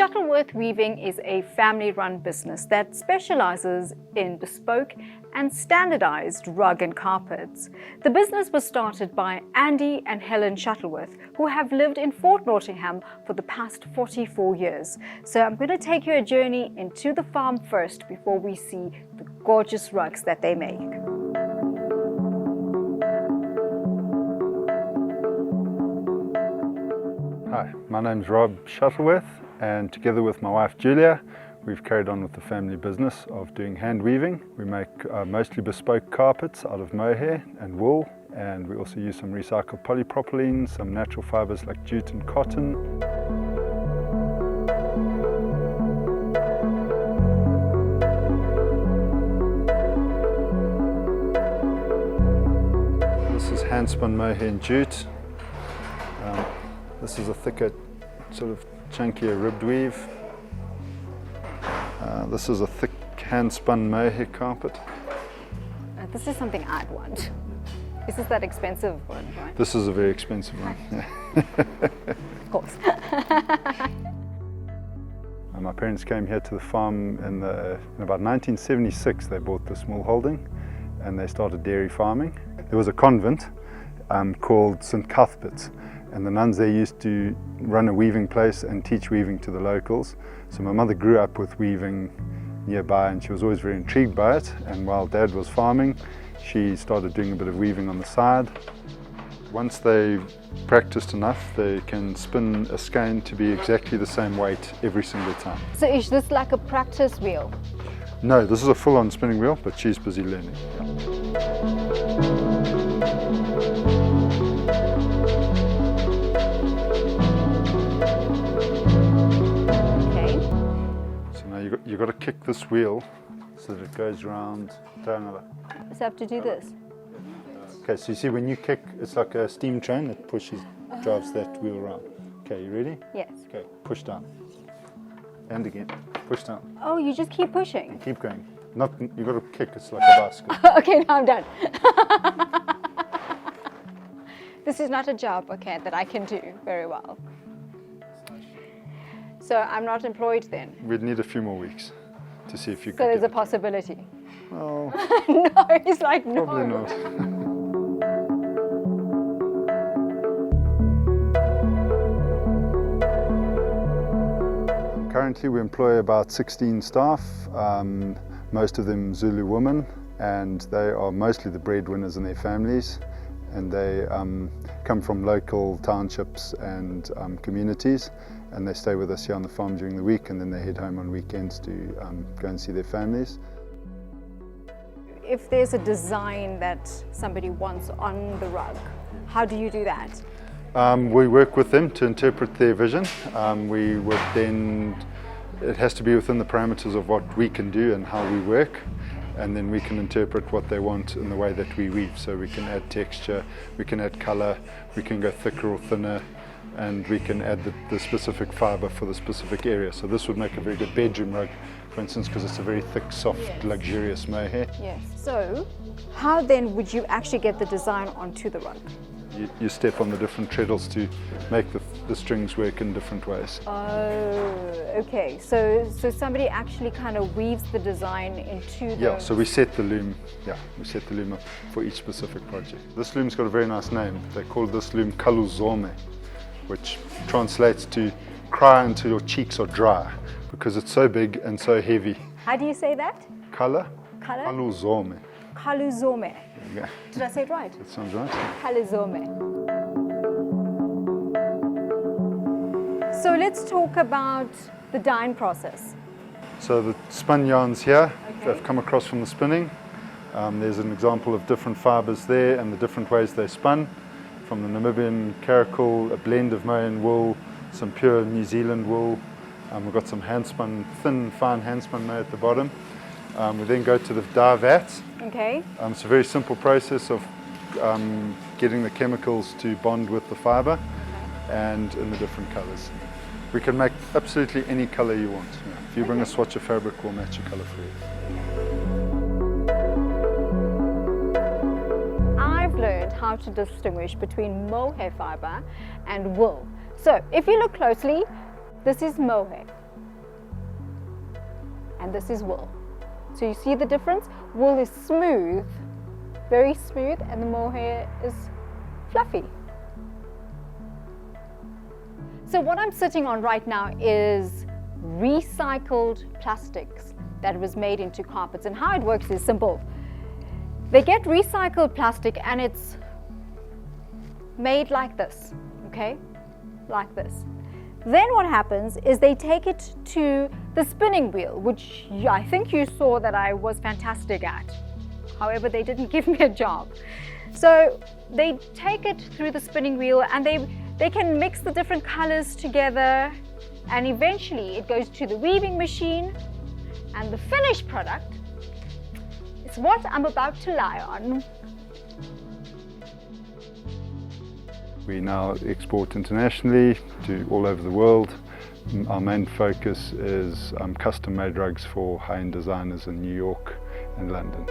Shuttleworth Weaving is a family-run business that specializes in bespoke and standardized rug and carpets. The business was started by Andy and Helen Shuttleworth, who have lived in Fort Nottingham for the past 44 years. So I'm going to take you a journey into the farm first before we see the gorgeous rugs that they make. Hi, my name's Rob Shuttleworth, and together with my wife Julia, we've carried on with the family business of doing hand weaving. We make mostly bespoke carpets out of mohair and wool, and we also use some recycled polypropylene, some natural fibres like jute and cotton. This is hand spun mohair and jute. This is a thicker, sort of chunkier ribbed weave. This is a thick hand-spun mohair carpet. This is something I'd want. This is that expensive one, right? This is a very expensive one. Of course. My parents came here to the farm in about 1976. They bought the small holding and they started dairy farming. There was a convent called St. Cuthbert's. And the nuns there used to run a weaving place and teach weaving to the locals. So my mother grew up with weaving nearby and she was always very intrigued by it. And while Dad was farming, she started doing a bit of weaving on the side. Once they practiced enough, they can spin a skein to be exactly the same weight every single time. So is this like a practice wheel? No, this is a full-on spinning wheel, but she's busy learning. You've got to kick this wheel so that it goes round. So I have to do this? Okay, so you see when you kick, it's like a steam train that drives that wheel around. Okay, you ready? Yes. Okay, push down. And again, push down. Oh, you just keep pushing? And keep going. You've got to kick, it's like a bicycle. Okay, now I'm done. This is not a job, okay, that I can do very well. So I'm not employed then? We'd need a few more weeks to see if you could. So there's a possibility? Well, no, he's like, no. Probably not. Currently we employ about 16 staff, most of them Zulu women, and they are mostly the breadwinners in their families. And they come from local townships and communities, and they stay with us here on the farm during the week, and then they head home on weekends to go and see their families. If there's a design that somebody wants on the rug, how do you do that? We work with them to interpret their vision. We would then, it has to be within the parameters of what we can do and how we work. And then we can interpret what they want in the way that we weave. So we can add texture, we can add colour, we can go thicker or thinner, and we can add the specific fibre for the specific area. So this would make a very good bedroom rug, for instance, because it's a very thick, soft, yes, luxurious mohair. Yes. So how then would you actually get the design onto the rug? You step on the different treadles to make the strings work in different ways. Oh, okay. So somebody actually kind of weaves the design into the... Yeah, so we set the loom. Yeah, we set the loom up for each specific project. This loom's got a very nice name. They call this loom Kaluzome, which translates to cry until your cheeks are dry, because it's so big and so heavy. How do you say that? Kaluzome. Kaluzome. Yeah. Did I say it right? That sounds right. Kaluzome. So let's talk about the dyeing process. So the spun yarns here, okay, they've come across from the spinning. There's an example of different fibres there and the different ways they're spun. From the Namibian caracal, a blend of mohair and wool, some pure New Zealand wool. We've got some hand-spun, thin, fine hand-spun mohair at the bottom. We then go to the dye vat. Okay. It's a very simple process of getting the chemicals to bond with the fibre, okay, and in the different colours. We can make absolutely any colour you want. If you bring a swatch of fabric, we'll match a colour for you. I've learned how to distinguish between mohair fibre and wool. So if you look closely, this is mohair. and this is wool. So you see the difference? Wool is smooth, very smooth, and the mohair is fluffy. So what I'm sitting on right now is recycled plastics that was made into carpets, and how it works is simple. They get recycled plastic and it's made like this, okay? Like this. Then what happens is they take it to the spinning wheel, which I think you saw that I was fantastic at. However, they didn't give me a job. So they take it through the spinning wheel and they can mix the different colors together, and eventually it goes to the weaving machine, and the finished product is what I'm about to lie on. We now export internationally to all over the world. Our main focus is custom-made rugs for high-end designers in New York and London.